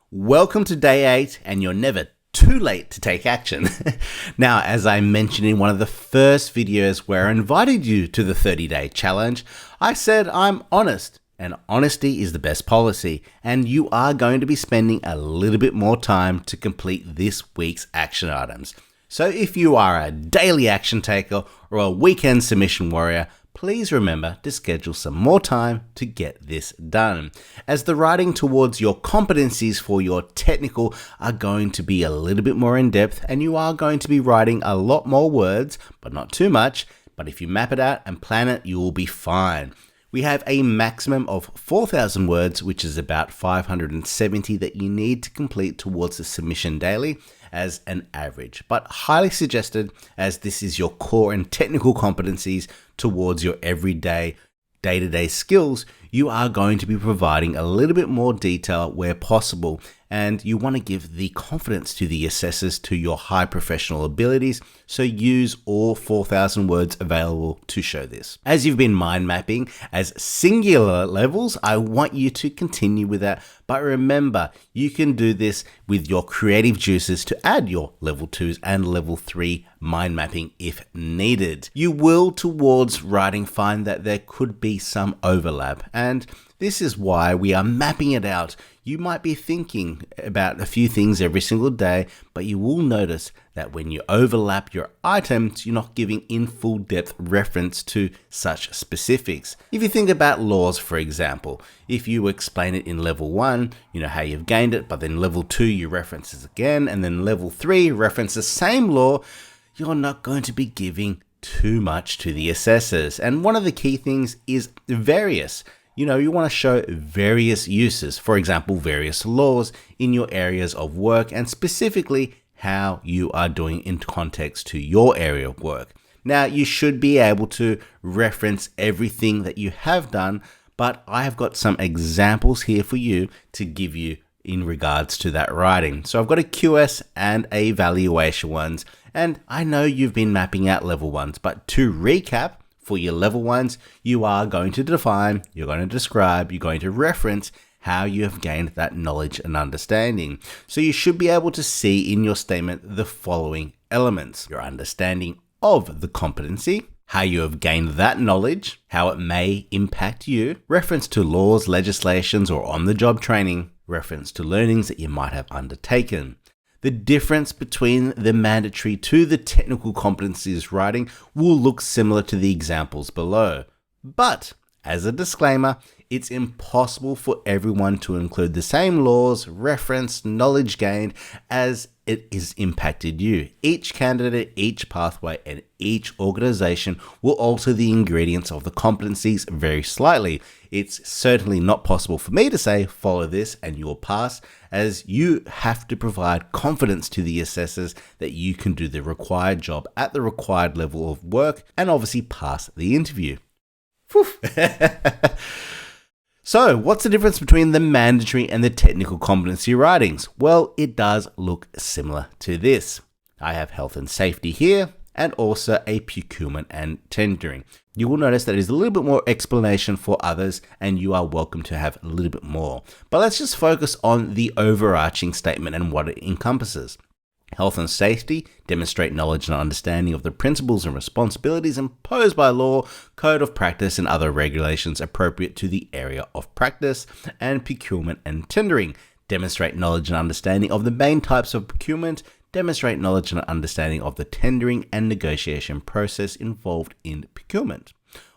Welcome to day 8, and you're never too late to take action. Now, as I mentioned in one of the first videos where I invited you to the 30-day challenge, I said I'm honest, and honesty is the best policy, and you are going to be spending a little bit more time to complete this week's action items. So if you are a daily action taker or a weekend submission warrior, please remember to schedule some more time to get this done, as the writing towards your competencies for your technical are going to be a little bit more in depth, and you are going to be writing a lot more words, but not too much. But if you map it out and plan it, you will be fine. We have a maximum of 4,000 words, which is about 570 that you need to complete towards the submission daily as an average, but highly suggested as this is your core and technical competencies towards your everyday, day-to-day skills. You are going to be providing a little bit more detail where possible, and you want to give the confidence to the assessors to your high professional abilities, so use all 4,000 words available to show this. As you've been mind mapping as singular levels, I want you to continue with that, but remember, you can do this with your creative juices to add your level 2s and level 3 mind mapping if needed. You will towards writing find that there could be some overlap, and this is why we are mapping it out. You might be thinking about a few things every single day, but you will notice that when you overlap your items, you're not giving in full depth reference to such specifics. If you think about laws, for example, if you explain it in level 1, you know how you've gained it, but then level 2 you reference it again, and then level 3 reference the same law, you're not going to be giving too much to the assessors. And one of the key things is various. You want to show various uses, for example, various laws in your areas of work, and specifically how you are doing in context to your area of work. Now, you should be able to reference everything that you have done, but I have got some examples here for you to give you in regards to that writing. So I've got a QS and a valuation ones, and I know you've been mapping out level 1s, but to recap, for your level 1s, you are going to define, you're going to describe, you're going to reference how you have gained that knowledge and understanding. So you should be able to see in your statement the following elements: your understanding of the competency, how you have gained that knowledge, how it may impact you, reference to laws, legislations, or on-the-job training, reference to learnings that you might have undertaken. The difference between the mandatory to the technical competencies writing will look similar to the examples below. But, as a disclaimer, it's impossible for everyone to include the same laws, reference, knowledge gained as it has impacted you. Each candidate, each pathway, and each organization will alter the ingredients of the competencies very slightly. It's certainly not possible for me to say, follow this and you'll pass, as you have to provide confidence to the assessors that you can do the required job at the required level of work and obviously pass the interview. So, what's the difference between the mandatory and the technical competency writings? Well, it does look similar to this. I have health and safety here, and also a procurement and tendering. You will notice that there's a little bit more explanation for others, and you are welcome to have a little bit more. But let's just focus on the overarching statement and what it encompasses. Health and safety demonstrate knowledge and understanding of the principles and responsibilities imposed by law, code of practice, and other regulations appropriate to the area of practice. And procurement and tendering demonstrate knowledge and understanding of the main types of procurement, demonstrate knowledge and understanding of the tendering and negotiation process involved in procurement.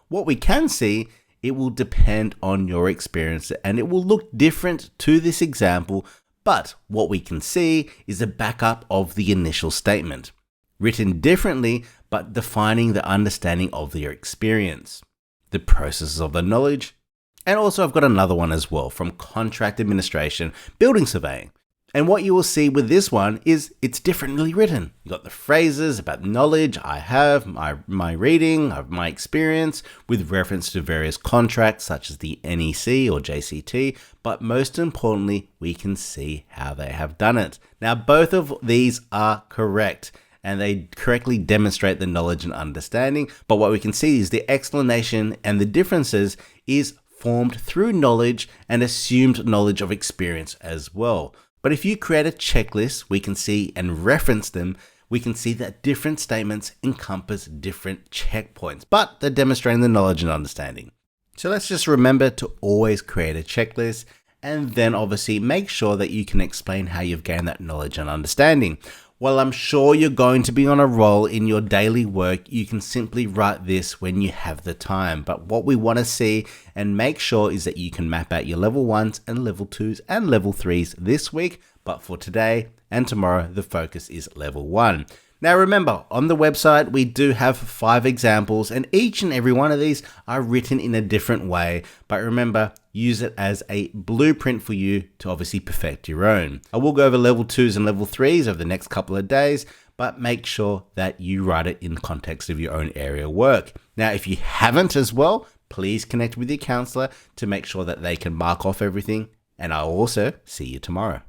What we can see, it will depend on your experience, and it will look different to this example. But what we can see is a backup of the initial statement, written differently, but defining the understanding of their experience, the processes of the knowledge, and also I've got another one as well from contract administration, building surveying. And what you will see with this one is it's differently written. You got the phrases about knowledge, I have, my reading, my experience, with reference to various contracts such as the NEC or JCT, but most importantly, we can see how they have done it. Now, both of these are correct, and they correctly demonstrate the knowledge and understanding, but what we can see is the explanation and the differences is formed through knowledge and assumed knowledge of experience as well. But if you create a checklist, we can see and reference them. We can see that different statements encompass different checkpoints, but they're demonstrating the knowledge and understanding. So let's just remember to always create a checklist, and then obviously make sure that you can explain how you've gained that knowledge and understanding. Well, I'm sure you're going to be on a roll in your daily work. You can simply write this when you have the time. But what we want to see and make sure is that you can map out your level 1s and level 2s and level 3s this week. But for today and tomorrow, the focus is level 1. Now remember, on the website, we do have 5 examples, and each and every one of these are written in a different way. But remember, use it as a blueprint for you to obviously perfect your own. I will go over level 2s and level 3s over the next couple of days, but make sure that you write it in the context of your own area of work. Now, if you haven't as well, please connect with your counsellor to make sure that they can mark off everything. And I'll also see you tomorrow.